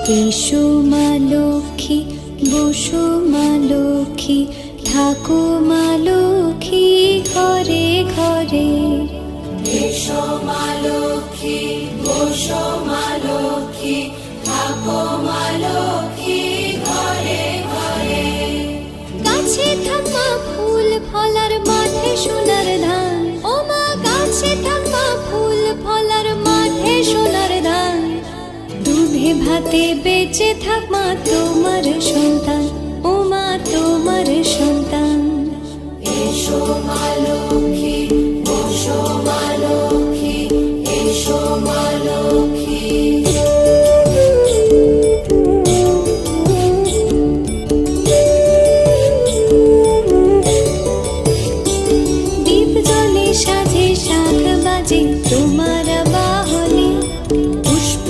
এসো মা লক্ষ্মী, বসো মা লক্ষ্মী, থাকো মা লক্ষ্মী ঘরে ঘরে। এসো মা লক্ষ্মী, বসো মা লক্ষ্মী, থাকো মা লক্ষ্মী ঘরে ঘরে। গাছে থাক মা ফুল ফলার, মাঠে সোনার ধান। ও মা গাছে থাক মা ফুল ফলার, মাঠে সোনার ধান। দুধে ভাতে বেঁচে থাক মা তোমার সন্তান, ও মা তোমার সন্তান। এসো মা লক্ষ্মী, বসো মা লক্ষ্মী,